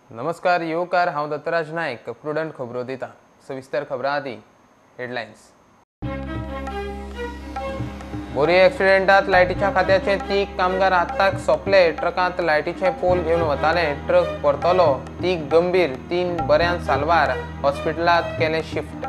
नमस्कार येवकार हांव दत्तराज नायक प्रुडंट खबरो दिता सविस्तर खबरां आदी हेडलायन्स। बोरी एक्सिडेंटात लायटीच्या खात्याचे 3 कामगार आत्ताक सोंपले। ट्रकांत लायटीचे पोल घेवन वताले, ट्रक परतलो, 3 गंभीर, 3 बऱ्यान साल्वार, हॉस्पिटलांत केले शिफ्ट।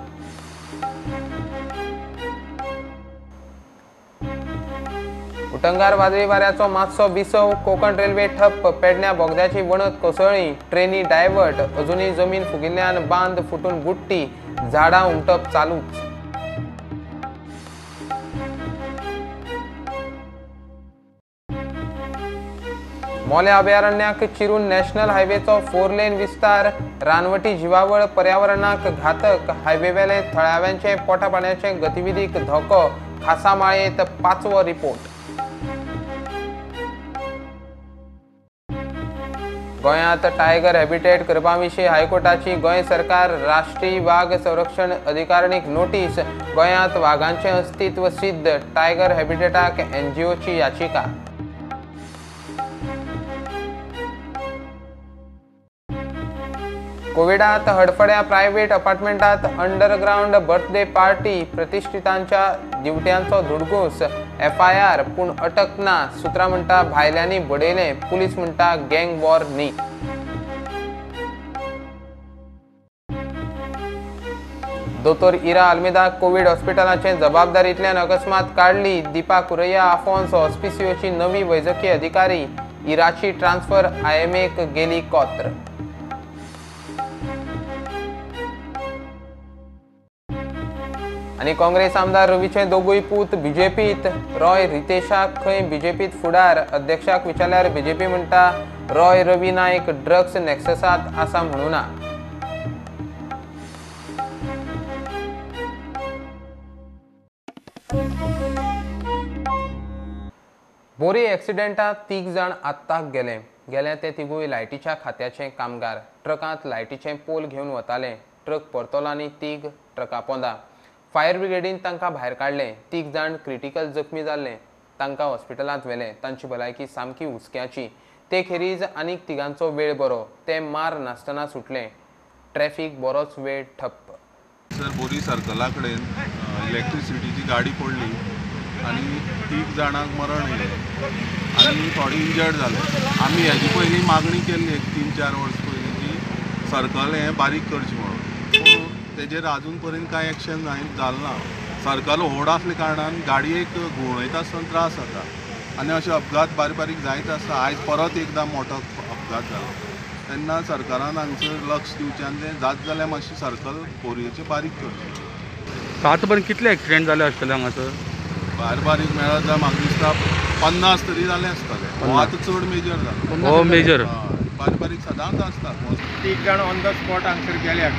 उटंगार वादळी वाऱ्याचो मातसो विसव, कोकण रेल्वे ठप्प, पेडण्या बोगद्याची वणत कोसळ्ळी, ट्रेनी डायवर्ट, अजूनही जमीन फुगिल्ल्यान बांद फुटून बुडटी, झाडां उमटप चालूच। मोले अभयारण्याक चिरून नॅशनल हायवेचो 4 लेन विस्तार, रानवटी जिवावळ, पर्यावरणाक घातक, हायवेवेले थळाव्यांचे पोटापाण्याचे गतिविधीक धोको, खासा माळयेत 5वो रिपोर्ट। गोंयांत टायगर हॅबिटेट करपा विशीं हायकोर्टाची गोंय सरकार राष्ट्रीय वाघ संरक्षण अधिकारणीक नोटीस, गोंयांत वाघांचें अस्तित्व सिद्ध, टायगर हॅबिटेटाक NGOची याचिका। कोविडांत हडफड्या प्रायव्हेट अपार्टमेंटांत अंडरग्राउंड बर्थडे पार्टी, प्रतिश्ठितांच्या दिवट्यांचो धुडगूस, FIR पूण अटक ना, सुत्रां म्हणटा भायल्यांनी बडयले, पुलीस म्हणटा गँग वॉर न्ही। दोतोर इरा आल्मेदा कोविड हॉस्पिटलाचे जबाबदारींतल्यान अकस्मात काडली, दीपा कुरैया आफोन्सो ऑस्पिसियोची नवी वैजकी अधिकारी, इराची ट्रान्स्फर IMAक गेली कोत्र। आनी काँग्रेस आमदार रवीचे दोगूय पूत बीजेपीत, रॉय रितेशाक खंय बीजेपीत फुडार, अध्यक्षाक विचारल्यार बीजेपी म्हणटा रॉय रवी नायक ड्रग्स नेक्ससात आसा म्हणून ना। बोरी एक्सिडेंटात 3 जाण आत्ताक गेले ते तिगूय लायटीच्या खात्याचे कामगार। ट्रकांत लायटीचे पोल घेवन वताले, ट्रक परतलो आनी 3 ट्रकां पोंदा। फायर ब्रिगेडीन तांकां भायर काडले, 3 जाण क्रिटिकल जखमी जाल्ले, तांकां हॉस्पिटलांत व्हेले, तांची भलायकी सामकी हुस्क्याची। ते खेरीज आनीक 3गांचो वेळ बरो, ते मार नासतना सुटले, ट्रॅफिक बरोच वेळ ठप्प। सर बोरी सर्कला कडेन इलेक्ट्रिसिटीची गाडी पडली आनी 3 जाणांक मरण येयलें आनी थोडे इंजर्ड जाले। आमी हेजी पयलीं मागणी केल्ली 3-4 वर्स पयलीं की सर्कल हें बारीक करचें म्हणून, पूण तेजेर आजून पर्यंत कांय एक्शन जालें ना। सर्कल व्हड आसले कारणान गाडयेक घुंवडायता आसतना त्रास जाता आनी अशे अपघात बारीक बारीक जायत आसता। आयज परत एकदां मोठो अपघात जालो, तेन्ना सरकारान हांगसर लक्ष दिवचें आनी तें जाता जाल्यार मातशी सर्कल बोरयेचें बारीक करचें। आतां पर्यंत कितले एक्सिडेंट जाले आसतले हांगासर? बारीक मेळत जाल्यार म्हाका दिसता 50 तरी जाले आसतले। हो आतां चड मेजर जालो। हो मेजर बारीक सदांच आसता। 3 जाण ऑन द स्पॉट हांगसर गेल्यात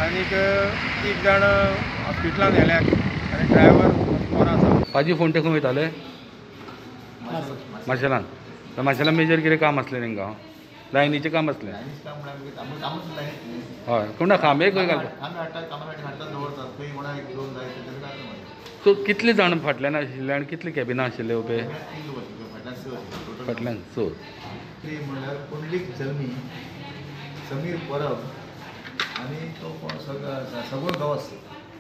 आनीक 3 जाण हॉस्पिटलांत व्हेल्यात आनी ड्रायव्हर बरो आसा। पाजी फोंटे खंय वयताले? माशेलान मेजर कितें काम आसलें तांकां? लायनीचें काम आसलें? हय, कोणा खांबे खंय घालता? सो कितले जाण फाटल्यान आशिल्ले आनी कितले कॅबिनां आशिल्ले उबे? फाटल्यान 4 म्हणल्यार पुंडलीक जल्मी, समीर परब आनी तो सगळो गांवस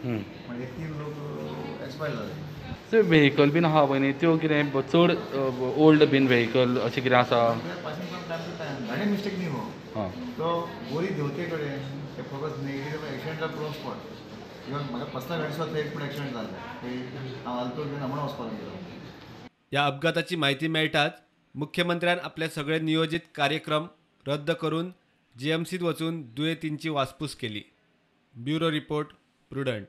म्हणजे 3 लोक एक्सपायर जाले। सो व्हेकल बीन आहा पळय न्ही त्यो कितें चड ओल्ड बीन व्हेकल अशें कितें आसा? गाडी मिस्टेक न्ही हो, हां, तो बोरी देवते कडेन ते फकत नेगेटीव एक्सिडेंटा प्रो स्पॉट। इवन म्हाका पर्सनल गाडी सुद्दां एक पूण एक्सिडेंट जाल्ले, हांव आलतूर बीन म्हणून वचपाक गेलो। या अपघाताची माहिती मेळटाच मुख्यमंत्र्यान आपले सगळे नियोजित कार्यक्रम रद्द करून GMCत वचून दुयेंतींची वासपूस केली। Bureau report, prudent.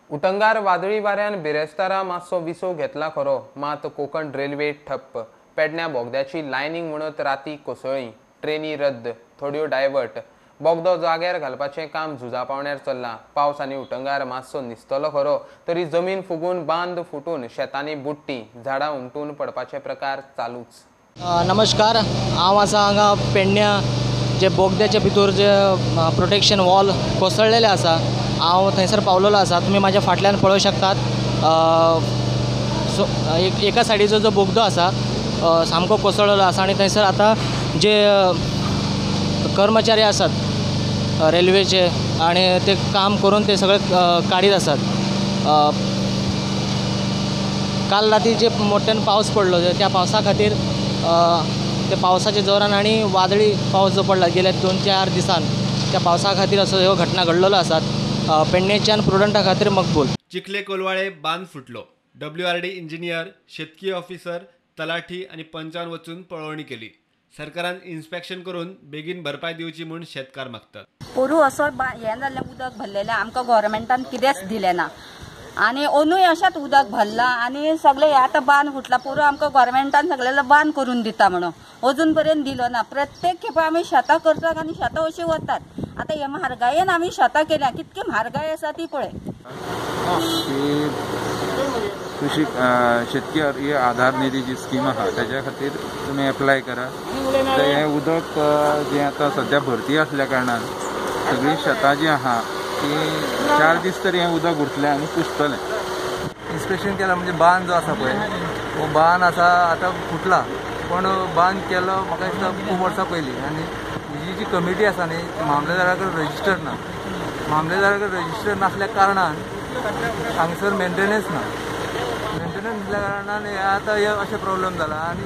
उटंगार वादळी वाऱ्यान बिरेस्तारा मातसो विसव घेतला खरो, मात कोकण रेल्वे ठप्प, पेडण्या बोगद्याची लायनींग म्हणत राती कोसळ्ळी, ट्रेनी रद्द, थोड्यो डायवर्ट, बोगदो जाग्यार घालपाचें काम झुजा पावण्यार चल्लां। पावस आनी उटंगार मातसो निसतलो खरो, तरी जमीन फुगून बांद फुटून शेतांनी बुडटी, झाडां उमटून पडपाचे प्रकार चालूच। नमस्कार, हांव आसा हांगा पेडण्या जे बोगद्याच्या भितर जे प्रोटेक्शन वॉल कोसळलेले आसा, हांव थंयसर पावलेलो आसा। तुमी म्हाज्या फाटल्यान पळोवंक शकतात, एका सायडीचो जो बोगदो आसा सामको कोसळलेलो आसा आनी थंयसर आतां जे कर्मचारी आसात रेल्वेचे आणि ते काम करून ते सगळे काढीत असतात. काल राती जे मोठ्यानं पाऊस पडलो त्या पावसा खातीर ते पावसाच्या जोरान आणि वादळी पावस जो पडला गेल्या 2-4 दिसान त्या पावसा खातीर असो ह्यो घटना घडलेलो आसात. पेडणेच्यान प्रुडंटा खातीर मकबूल. चिखले कोलवाळे बांद फुटलो. WRD इंजिनियर, शेतकी ऑफिसर, तलाठी आणि पंचान वचून पळवणी केली. सरकारान इन्स्पेक्शन करून बेगीन भरपाय दिवची म्हूण शेतकार मागतात. पोरू असो हें जाल्लें उदक भरलेलें आमकां गोव्हर्मेंटान कितेंच दिलें ना आनी अंदूय अशेंच उदक भरला आनी सगळें आतां बांद फुटला. पोरू आमकां गोव्हर्मेंटान सगळें बांद करून दिता म्हणून अजून पर्यंत दिलो ना. प्रत्येक खेपे आमी शेतां करतात आनी शेतां अशीं वतात. आतां हे म्हारगायेन आमी शेतां केल्या कितकी म्हारगाय आसा ती पळय. कृषी शेतकी आधार निधी जी स्कीम आहा त्याच्या खातीर तुमी एप्लाय करा. हे उदक जे आतां सध्या भरती असल्या कारणान सगळीं शेतां जी आहा ती 4 दीस तरी हें उदक उरतलें आनी कुसतलें. इन्स्पेक्शन केला म्हणजे बांद जो आसा पळय तो बांद आसा आतां फुटला पण बांद केलो म्हाका दिसता खूब वर्सां पयलीं आनी ही जी कमिटी आसा न्ही मामलेदारा कडेन रजिस्टर ना. मामलेदारा कडेन रजिस्टर नासल्या कारणान हांगसर मेंटेनन्स ना. मेंटेनन्स नासल्या कारणान हे आतां हे अशें प्रॉब्लेम जाला आनी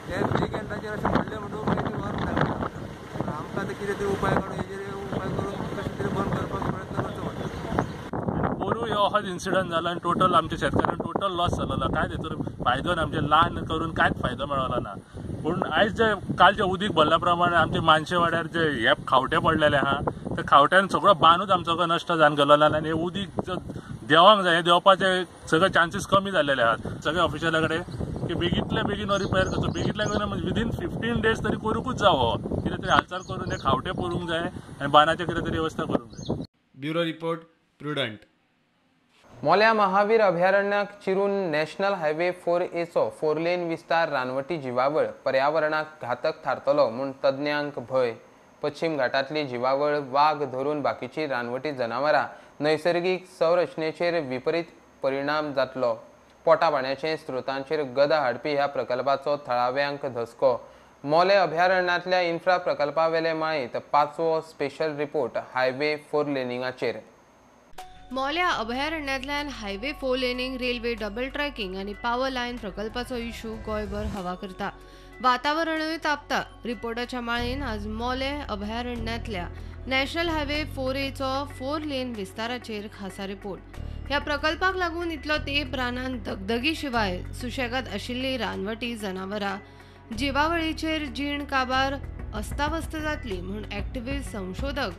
हे विकेंडाचेर अशें म्हणलें म्हणून मागीर वर्क लागता. आमकां आतां कितें तरी उपाय काडून हेजेर उपाय करून कशें तरी बंद करपाक प्रयत्न करचो पडटा. पोरू हो अहोच इन्सिडंट जाला आनी टोटल आमच्या शेतकऱ्यांक टोटल लॉस जालोलो. कांय तेतूर फायदो ना. आमचे लान करून कांयच फायदो मेळोलो ना. पूण आयज जे काल जे उदीक भरल्या प्रमाणे आमचे मानशे वाड्यार जे हे खावटे पडलेले आहा त्या खावट्यान सगळो बांदूच आमचो नश्ट जावन गेलो आनी हे उदीक देवांक जाय हे देवपाचे सगळे चान्सीस कमी जाल्लेले आहात. सगळे ऑफिशियला कडेन की बेगींतल्या बेगीन हो रिपेअर करचो. बेगींतल्या बेगीन म्हणजे विदीन 15 डेज तरी करूंकूच जावो हो. कितें तरी हालचाल करून हे खावटे पडूंक जाय आनी बांदाचे कितें तरी व्यवस्था करूंक जाय. Bureau report Prudent. मोल्या महावीर अभयारण्याक चिरून नॅशनल हायवे 4A चो 4 लेन विस्तार रानवटी जिवावळ पर्यावरणाक घातक थारतलो म्हूण तज्ञांक भंय. पश्चिम घाटांतली जिवावळ वाघ धरून बाकीची रानवटी जनावरां नैसर्गीक संरचनेचेर विपरीत परिणाम जातलो. पोटापाणयाचे स्त्रोतांचेर गदा हाडपी ह्या प्रकल्पाचो थळाव्यांक धसको. मोले अभयारण्यातल्या इन्फ्रा प्रकल्पावेले माळेंत 5वो स्पेशल रिपोर्ट हायवे 4 लेनिंगाचेर. मोल्या अभयारण्यातल्यान highway 4 laning, railway double tracking आणि पॉवर लायन प्रकल्पाचो इशू गोंयभर हवा करता. वातावरणूय तापता. रिपोर्टाच्या माळेन आज मोले अभयारण्यातल्या नॅशनल हायवे 4A चो 4 लेन विस्ताराचेर खासा रिपोर्ट. ह्या प्रकल्पाक लागून इतलो तेंप रानांत दगदगी शिवाय सुशेगाद आशिल्ली रानवटी जनावरां जिवावळीचेर जीण काबार अस्ताव्यस्त जातली म्हूण एक्टिव्हिस्ट, संशोधक,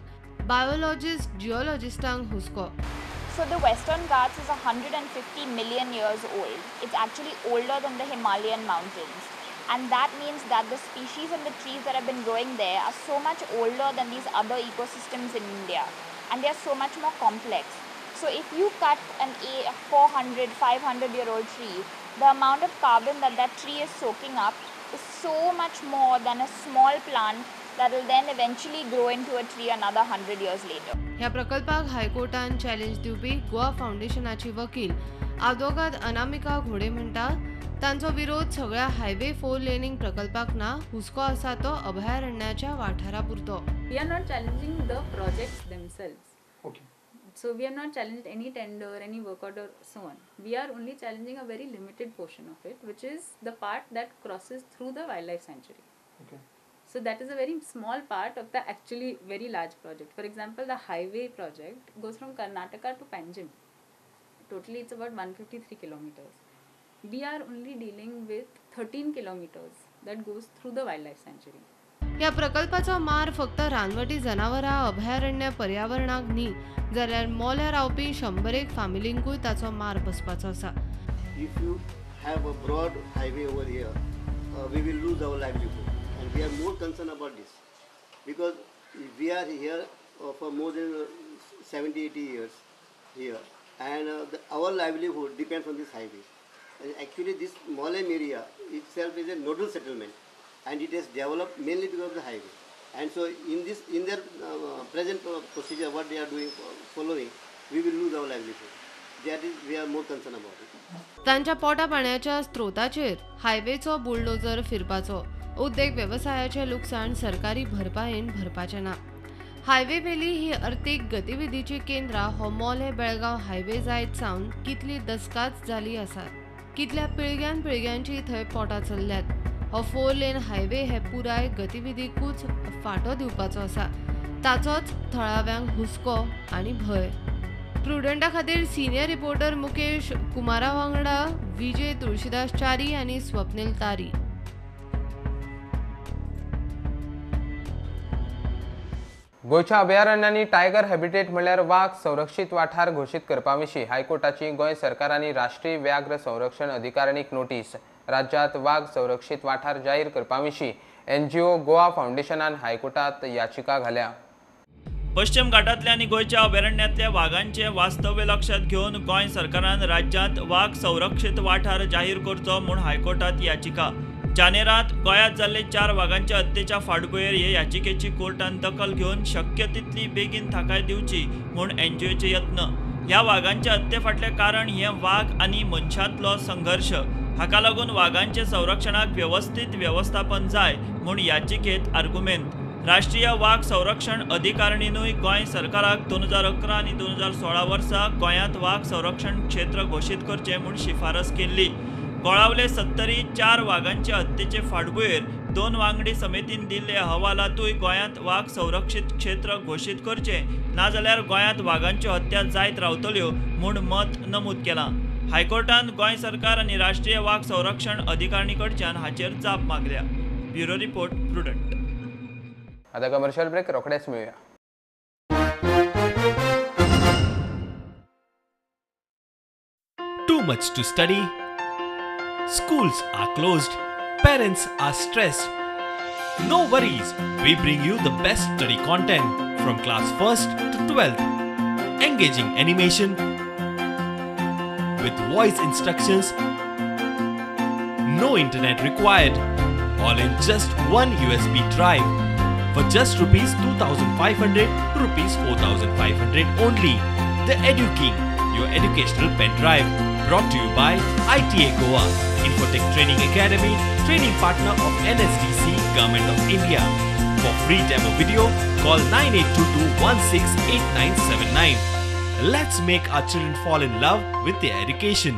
biologist, geologistank हुस्को. So the Western Ghats is 150 million years old. It's actually older than the Himalayan mountains. And that means that the species and the trees that have been growing there are so much older than these other ecosystems in India. And they are so much more complex. So if you cut an 400, 500-year-old tree, the amount of carbon that that tree is soaking up is so much more than a small plant that will then eventually grow into a tree another 100 years later. ह्या प्रकल्पाक हायकोर्टान challenge दिवपी गोवा फाउंडेशनाची वकील आदवोगाद अनामिका घोडे म्हणटात तांचो विरोध सगळ्या highway 4 laning प्रकल्पाक ना, हुस्को आसा तो अभयारण्याच्या वाठारापुरतो. We are not challenging the projects themselves. Okay. So we have not challenged any tender, any work order, so on. We are only challenging a very limited portion of it, which is the part that crosses through the wildlife sanctuary. Okay. So that is a very small part of the actually very large project. For example, the highway project goes from Karnataka to Panjim. Totally it's about 153 kilometers. We are only dealing with 13 kilometers that goes through the wildlife sanctuary. या प्रकल्पाचो मार फक्त रानवटी जनावरां अभयारण्य पर्यावरणाक न्ही जाल्यार मोल्या रावपी 100 फॅमिलींकूय ताचो मार बसपाचो आसा. If you have a broad highway over here, we will lose our livelihood. And we are more concerned about this because we are here for more than 70-80 years here, and our livelihood depends on this highway. And actually, this Molem area itself is a nodal settlement, and it has developed mainly because of the highway. And so, in their present procedure, what they are doing, following, we will lose our livelihood. That is, we are more concerned about it. तांच्या पोटा पाण्याच्या स्त्रोताचेर हायवेचो bulldozer फिरपाचो उद्देग वेवसायाचे लुकसाण सरकारी भरपायेन भरपाचे ना. Highway वेली ही अर्थीक गतिविधीची केंद्रां हो मोले बेळगाव हायवे जायत सावन कितली दसकाच जाली आसात. कितल्या पिळग्यान पिळग्यांची थंय पोटां चल्ल्यात. हो 4 लेन हायवे हे पुराय गतिविधीकूच फाटो दिवपाचो आसा. ताचोच थळाव्यांक हुस्को आनी भय. प्रुडंटा खातीर सिनियर रिपोर्टर मुकेश कुमारा वांगडा विजय तुळशीदास च्यारी आनी स्वप्नील तारी. गोंयच्या अभयारण्यांनी टायगर हॅबिटेट म्हणल्यार वाघ संरक्षीत वाठार घोषीत करपा विशीं हायकोर्टाची गोंय सरकार आनी राष्ट्रीय व्याघ्र संरक्षण अधिकाऱ्यांक नोटीस. राज्यांत वाघ संरक्षीत वाठार जाहीर करपा विशीं NGO गोवा फाउंडेशनान हायकोर्टात याचिका घाल्या. पश्चिम घाटांतल्या आनी गोंयच्या अभयारण्यांतल्या वाघांचे वास्तव्य लक्षात घेवन गोंय सरकारान राज्यांत वाघ संरक्षीत वाठार जाहीर करचो म्हूण हायकोर्टात याचिका. जानेरांत गोंयांत जाल्ले 4 वाघांच्या हत्येच्या फाटभुंयेर हे याचिकेची कोर्टान दखल घेवन शक्य तितली बेगीन थाकाय दिवची म्हूण NGOचे यत्न. ह्या वाघांच्या हत्ये फाटलें कारण हे वाघ आनी मनशांतलो संघर्श. हाका लागून वाघांचे संरक्षणाक व्यवस्थीत व्यवस्थापन जाय म्हूण याचिकेत आर्ग्युमेंट. राष्ट्रीय वाघ संरक्षण अधिकारिणीनूय गोंय सरकाराक 2011 आनी 2016 वर्सा गोंयांत वाघ संरक्षण क्षेत्र घोशीत करचे म्हूण शिफारस केल्ली. गोळावले 4 वाघांच्या हत्येचे फाटभुंयेर 2 वांगडी समितीन दिल्ले अहवालातूय गोंयांत वाघ संरक्षीत क्षेत्र घोशीत करचे नाजाल्यार गोंयांत वाघांच्यो हत्या जायत रावतल्यो म्हूण मत नमूद केलां. हायकोर्टान गोंय सरकार आनी राष्ट्रीय वाघ संरक्षण अधिकारिणी कडच्यान हाचेर जाप मागल्या. Bureau report prudent. आता कमर्शियल ब्रेक रोखडेच मिळूया. Too much to study? Schools are closed. Parents are stressed. No worries. We bring you the best study content from class 1st to 12th. Engaging animation with voice instructions. No internet required. All in just one USB drive. For just ₹2,500 to ₹4,500 only. The EduKing, your educational pen drive. Brought to you by ITA Goa, Infotech Training Academy, training partner of NSDC, Government of India. For free demo video, call 9822168979. Let's make our children fall in love with their education.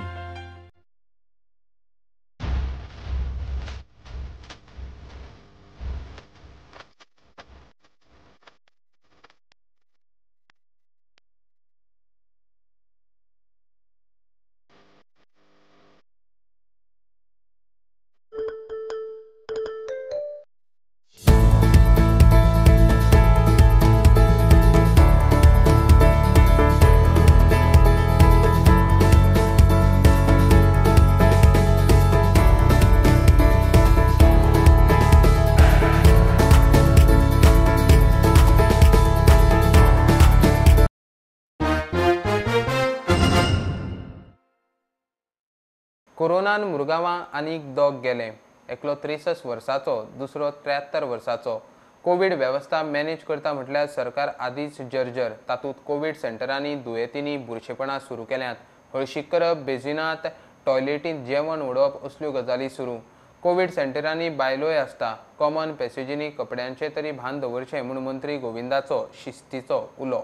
कोरोनान मुरगांवां आनीक दोग गेले. एकलो 63 वर्साचो, दुसरो 73 वर्साचो. Covid वेवस्था manage करता म्हटल्यार सरकार आदींच जर्जर. तातूंत कोविड सेंटरांनी दुयेंतींनी बुरशेपणां सुरू केल्यात. हळशीक करप, बेजिनांत, टॉयलेटींत जेवण उडोवप असल्यो गजाली सुरू. कोविड सेंटरांनी बायलोय आसता. कॉमन पॅसेजींनी कपड्यांचे तरी भान दवरचें म्हूण मंत्री गोविंदाचो शिस्तीचो उलो.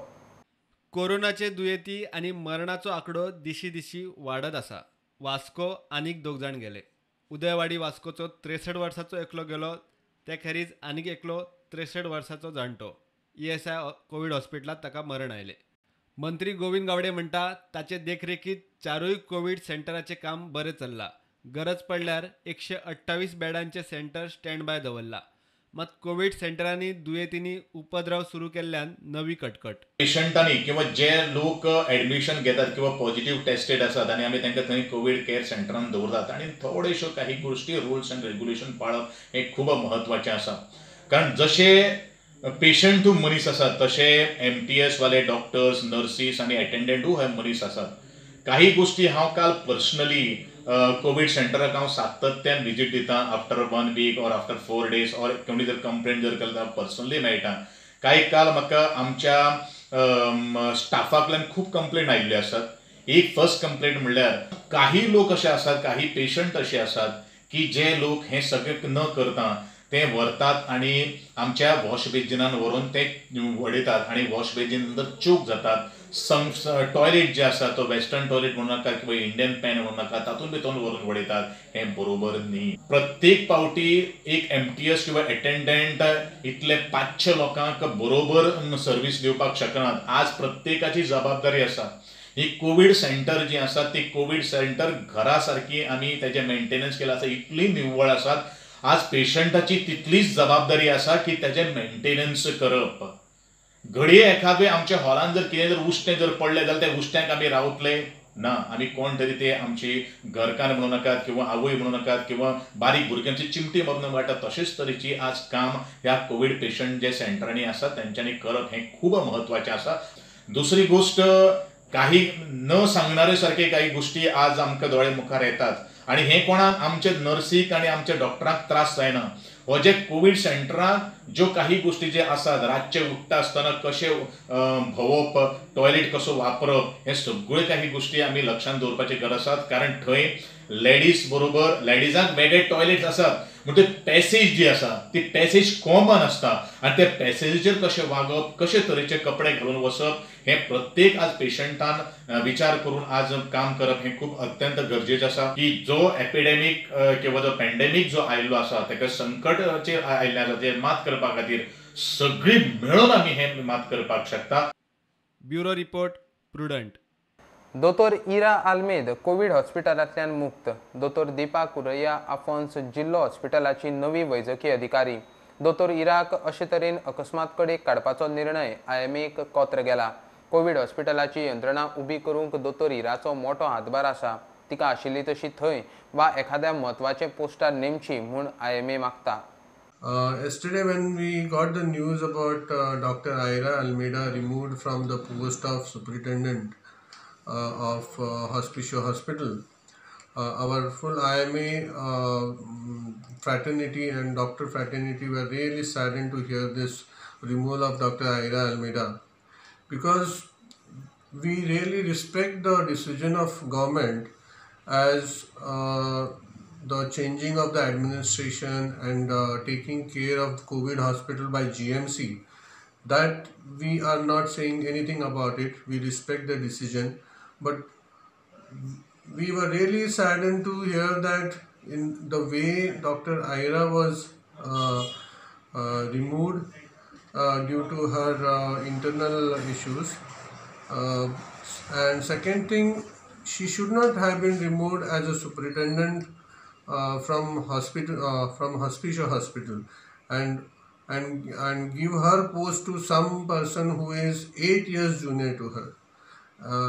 कोरोनाचे दुयेंती आनी मरणाचो आंकडो दिशी दिशी वाडत आसा. वास्को आनीक 2 जाण गेले. उदयवाडी वास्कोचो 63 वर्साचो एकलो गेलो. ते खेरीज आनीक एकलो 63 वर्साचो जाणटो. ESI कोविड हॉस्पिटलांत ताका मरण आयले. मंत्री गोविंद गावडे म्हणटा ताचे देखरेखीत 4 कोविड सेंटराचें काम बरें चल्लां. गरज पडल्यार 128 बेडांचे सेंटर स्टँड बाय दवरला. मात कोविड सेंटरांनी दुयेंतींनी उपद्रव सुरू केल्ल्यान नवी कटकट. पेशंटांनी किंवा जे लोक ऍडमिशन घेतात किंवा पॉझिटिव्ह टेस्टेड आसात आणि आम्ही तांकां थंय कोविड केअर सेंटरान दवरतात आणि थोड्योश्यो काही गोष्टी रुल्स अँड रेग्युलेशन पाळप हे खूब महत्वाचें आसा. कारण जशे पेशंट मनीस आसात तशे MTS वाले डॉक्टर्स, नर्सीस आणि अटेंडंटूय हे मनीस आसात. काही गोष्टी हांव काल पर्सनली कोविड सेंटराक हांव सातत्यान विजीट दिता. आफ्टर 1 वीक और आफ्टर 4 डेज और कोणी जर कंप्लेंट जर केली पर्सनली मेळटा. काही काल म्हाका आमच्या स्टाफाकडल्यान खूब कंप्लेंट आयिल्ल्यो आसात. एक फर्स्ट कंप्लेंट म्हणल्यार काही लोक असे आसात, काही पेशंट असे आसात की जे लोक हे सगळे न करता ते व्हरतात आणि आमच्या वॉश बेसिनान व्हरून ते वडयतात आणि वॉश बेसिन नंतर चूक जातात. टॉयलेट जे आसा तो वेस्टर्न टॉयलेट म्हणू नाका किंवा इंडियन पॅन म्हणू नाका तातूंत भितर व्हरून वडयतात. हे बरोबर न्ही. प्रत्येक पावटी एक MTS किंवा अटेंडंट इतले 500 लोकांक बरोबर सर्व्हिस दिवपाक शकनात. आज प्रत्येकाची जबाबदारी आसा. ही कोविड सेंटर जी आसा ती कोविड सेंटर घरा सारकी आमी तेजे मेंटेनन्स केला आसा, इतली निव्वळ आसात. आज पेशंटाची तितलीच जबाबदारी आसा की तेजे मेंटेनन्स करप. घडये एखादे आमच्या हॉलान जर कितें जर उश्टें जर पडलें जाल्यार त्या उश्ट्यांक आमी रावतले ना. आमी कोण तरी ते आमची घरकान्न म्हणू नाकात किंवा आवय म्हणू नाकात किंवा बारीक भुरग्यांची चिमटी मारून वाटा. तशेंच तरेची आज काम ह्या कोविड पेशंट जे सेंटरांनी आसा तेंच्यांनी करप हें खूब म्हत्वाचें आसा. दुसरी गोष्ट, काही न सांगणारे सारखे काही गोष्टी आज आमकां दोळे मुखार येतात आणि हे कोणाक आमचे नर्सीक आणि आमच्या डॉक्टरांक त्रास जायना. हो जे कोविड सेंटरांत ज्यो काही गोष्टी जे आसात, रातचे उठता आसतना कशें भोंवप, टॉयलेट कसो वापरप, हे सगळ्यो काही गोष्टी आमी लक्षांत दवरपाची गरज आसा. कारण थंय लेडीज बरोबर लेडीजांक वेगळे टॉयलेट आसात, म्हणजे पॅसेज जी आसा ती पॅसेज कॉमन आसता आनी त्या पॅसेजीचेर कशें वागप, कशे तरेचे कपडे घालून वचप, हे प्रत्येक आज पेशंटान विचार करून आज काम करप हे खूब अत्यंत गरजेचें आसा. की जो एपिडेमीक किंवा जो पॅन्डेमीक जो आयिल्लो आसा ताका संकटाचेर आयिल्ल्या ताचेर मात करपा खातीर सगळी मेळून आमी हे मात करपाक शकता. Bureau report, prudent. दोतोर इरा आल्मेद कोविड हॉस्पिटलांतल्यान मुक्त. दोतोर दीपा कुरैया आफोन्स जिल्लो हॉस्पिटलाची नवी वैजकी अधिकारी. दोतोर इराक अशे तरेन अकस्मात कडेक काडपाचो निर्णय IMAक कोत्र गेला. कोविड हॉस्पिटलाची यंत्रणा उबी करूंक दोतोर इराचो मोठो हातभार आसा. तिका आशिल्ली तशी थंय वा एखाद्या म्हत्वाचे पोस्टार नेमची म्हूण IMA मागता. Yesterday when we got the news about Dr. Ira Almeida removed from the post of superintendent of Hospicio Hospital, our full IMA fraternity and doctor fraternity were really saddened to hear this removal of Dr. Ira Almeida, because we really respect the decision of government as the changing of the administration and taking care of the COVID hospital by GMC. That we are not saying anything about it. We respect the decision, but we were really saddened to hear that in the way Dr. Ira was removed due to her internal issues. And second thing, she should not have been removed as a superintendent from Hospicio Hospital and give her post to some person who is 8 years junior to her.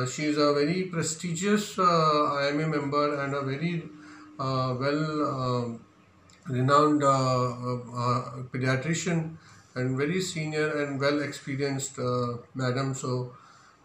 She is a very prestigious IMA member and a very renowned pediatrician and very senior and well experienced madam. So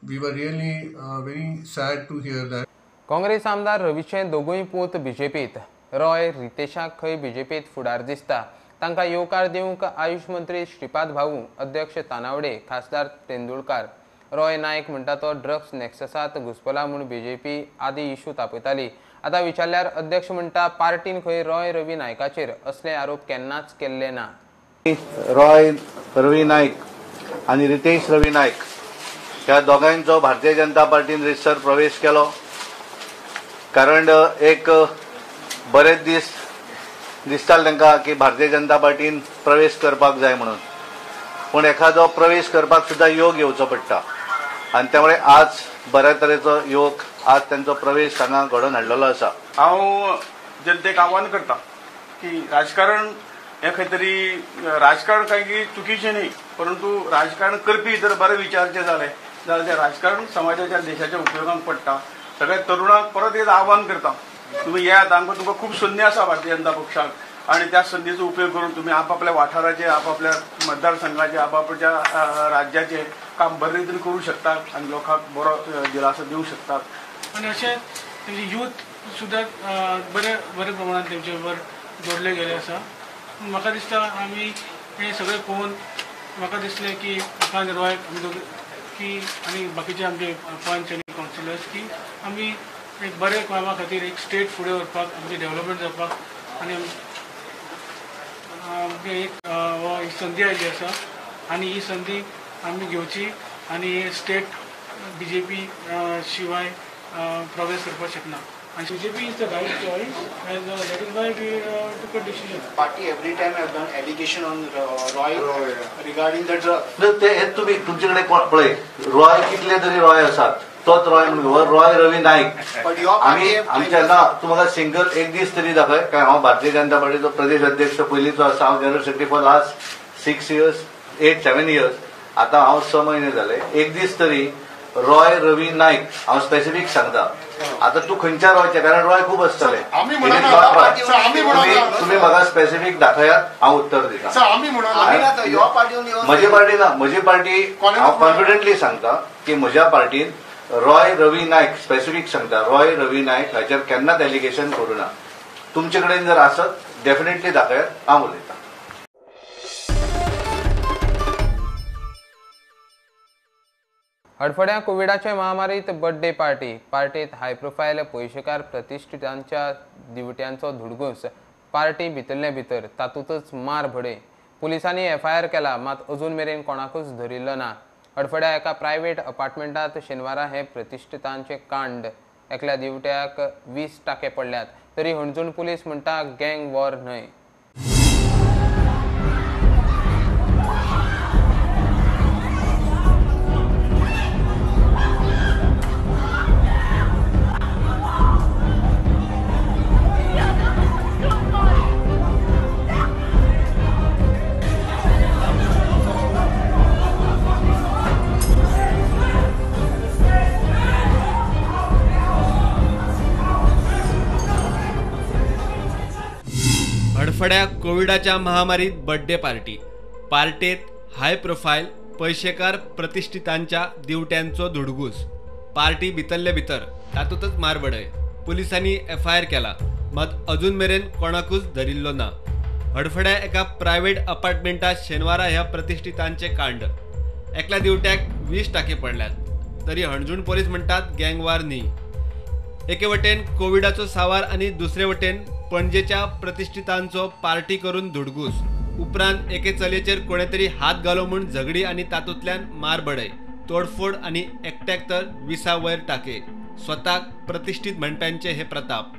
we were really very sad to hear that. Congress आमदार रवीचे दोगूय पूत BJPत. रॉय रितेशाक खंय BJPत फुडार दिसता. तांकां येवकार दिवंक आयुष मंत्री श्रीपाद भाऊ, अध्यक्ष तानावडे, खासदार तेंडुलकार. रॉय नायक म्हणटा तो ड्रग्स नेक्ससात घुसपला म्हूण BJP आदी इशू तापयताली. आतां विचारल्यार अध्यक्ष म्हणटा पार्टीन खंय रॉय रवी नायकाचेर असले आरोप केन्नाच केल्ले ना. रॉय रवी नायक आनी रितेश रवी नायक ह्या दोगांचो भारतीय जनता पार्टीन रितसर प्रवेश केलो. कारण एक बरेच दीस दिसताले तांकां की भारतीय जनता पार्टीन प्रवेश करपाक जाय म्हणून, पूण एखादो प्रवेश करपाक सुद्दां योग येवचो पडटा आनी त्यामुळे आज बऱ्या तरेचो योग आज त्यांचो प्रवेश हांगा घडोवन हाडलेलो आसा. हांव जनतेक आव्हान करता की राजकारण हे खंय तरी राजकारण काही चुकीचें न्ही, परंतु राजकारण करपी जर बरे विचारचे जाले जाल्यार तें राजकारण समाजाच्या देशाच्या उपयोगाक पडटा. सगळ्या तरुणांक परत एक आव्हान करता, तुम्ही येयात, तुमकां खूब संदी आसा भारतीय जनता पक्षाक आणि त्या संदीचो उपयोग करून तुम्ही आपापल्या वाठाराचे, आपापल्या मतदारसंघाचे, आपापल्या राज्याचे काम बरे तरी करू शकतात आणि लोकांक बरो दिलासो दिवंक शकतात. आणि अशें तेंचे यूथ सुद्दां बरे प्रमाणात तेंचे बरोबर जोडले गेले आसा. म्हाका दिसता आमी हे सगळे पळोवन म्हाका दिसलें की आकाश रॉय की आनी बाकीचे आमचे पंच आनी कावन्सिलर्स की आमी एक बरे कामा खातीर एक स्टेट फुडें व्हरपाक, आमची डेव्हलपमेंट जावपाक आनी एक संदी आयिल्ली आसा आनी ही संदी आमी घेवची आनी स्टेट BJP शिवाय प्रवेश करपाक शकना. And BJP is the right choice, and that is why we took a decision. Party every time have done allegation on Roy regarding the drug. No, ते हे तुम्ही तुमच्याकडे पळय रॉय कितले तरी रॉय असतात. तोच रॉय म्हणून रॉय रवी नाईक आम्ही आमच्या ना तुम्हाला सिंगल एक दीस तरी दाखय काय हांव भारतीय जनता पार्टीचो प्रदेश अध्यक्ष पयलींचो आसा. हांव general secretary for last 6 years 7 years आता हांव 6 महिने जाले. एक दीस तरी रॉय रवी नाईक हांव स्पेसिफीक सांगता. आता तू खंयच्या रॉयचे कारण रॉय खूप असतले तुम्ही म्हाका स्पेसिफीक दाखयात हांव उत्तर दिता. म्हजी पार्टी ना म्हजी पार्टी हांव कॉन्फिडेंटली सांगता की म्हज्या पार्टीन रॉय रवी नाईक स्पेसिफीक सांगता रॉय रवी नाईक हाचेर केन्नाच एलिगेशन करूं ना. तुमचे कडेन जर आसत डेफिनेटली दाखयात हांव उलयतां. हडफड्या कोविडाचे महामारीत बर्थडे पार्टीत हाय प्रोफायल पयशेकार प्रतिश्ठितांच्या दिवट्यांचो धुडगूस. पार्टी भितरले भितर तातूंतच मार भडय. पुलिसांनी FIR केला मात अजून मेरेन कोणाकूच धरिल्लो ना. हडफड्या एका प्रायव्हेट अपार्टमेंटात शेनवारा हे प्रतिश्ठितांचे कांड. एकल्या दिवट्याक 20 टाके पडल्यात तरी हणजूण पुलीस म्हणटा गँग वॉर न्हय. हडफड्या कोविडाच्या महामारीत बर्थडे पार्टीत हाय प्रोफाईल पैशेकार प्रतिष्ठितांच्या दिवट्यांचो धुडगूस. पार्टी भितरले भितर तातूंतच मारबडय. पुलिसांनी FIR केला मात अजून मेरेन कोणाकूच धरिल्लो ना. हडफड्या एका प्रायव्हेट अपार्टमेंटात शेनवारा ह्या प्रतिष्ठितांचे कांड. एकल्या दिवट्याक 20 टाके पडल्यात तरी हणजूण पोलीस म्हणटात गँग वॉर न्ही. एके वटेन कोविडाचो सावार आनी दुसरे वटेन पणजेच्या प्रतिष्ठितांचो पार्टी करून धुडगूस. उपरांत एके चलयेचेर कोणे तरी हात घालो म्हूण झगडी आनी तातूंतल्यान मारबडय. तोडफोड आनी एकट्याक तर 20 वयर टाके. स्वताक प्रतिष्ठीत म्हणप्यांचे हे प्रताप.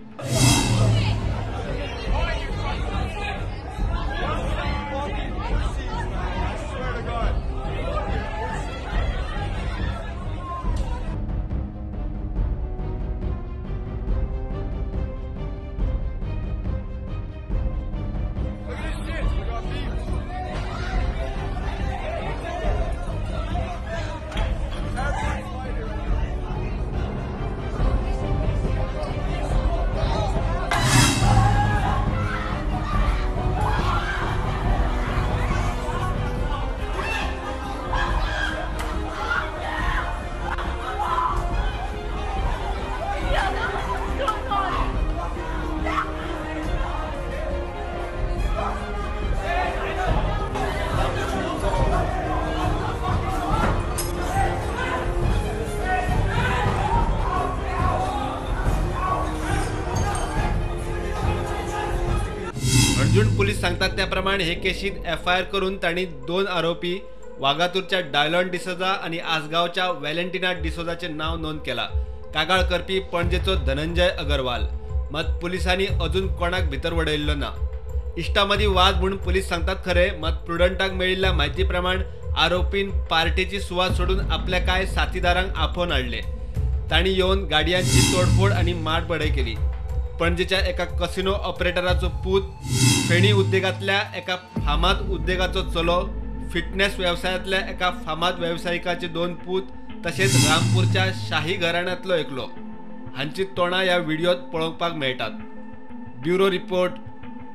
हणजूण पोलीस सांगतात त्याप्रमाणे हे केशीत FIR करून तांणी 2 आरोपी वागातूरच्या डायलॉन डिसोजा आणि आसगावच्या व्हॅलेंटिना डिसोजाचे नाव नोंद केला. कागाळ करपी पणजेचो धनंजय अगरवाल. मात पुलिसांनी अजून कोणाक भितर वडयल्लो ना. इश्टामदी वाद म्हणून पोलीस सांगतात खरे मात प्रुडंटाक मेळिल्ल्या म्हायती प्रमाण आरोपीन पार्टीची सुवात सोडून आपल्या काय साथीदारांक आपोवन हाडले. तांणी येवन गाडयांची तोडफोड आणि मारबडय केली. पणजेच्या एका कसिनो ऑपरेटराचो पूत, फेणी उद्देगातल्या एका फामाद उद्देगाचो चलो, फिटनेस व्यवसायातल्या एका फामाद व्यावसायिकाचे 2 पूत तसेच रामपूरच्या शाही घराण्यांतलो एकलो हांची तोंडां ह्या व्हिडिओत पळोवपाक मेळटात. Bureau report,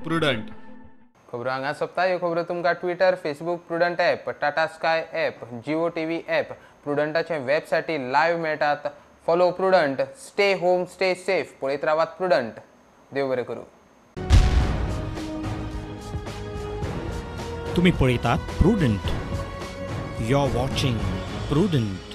Prudent. खबरो हांगा सोंपता. ह्यो खबरो तुमकां Twitter, Facebook Prudent app, Tata Sky app, Jio TV app, प्रुडंटाचे वेबसायटी लायव्ह मेळटात. Follow Prudent. Stay home, stay safe. पळयत रावात प्रुडंट. देव बरें करूं. तुम्ही पळयतात Prudent. You are watching prudent.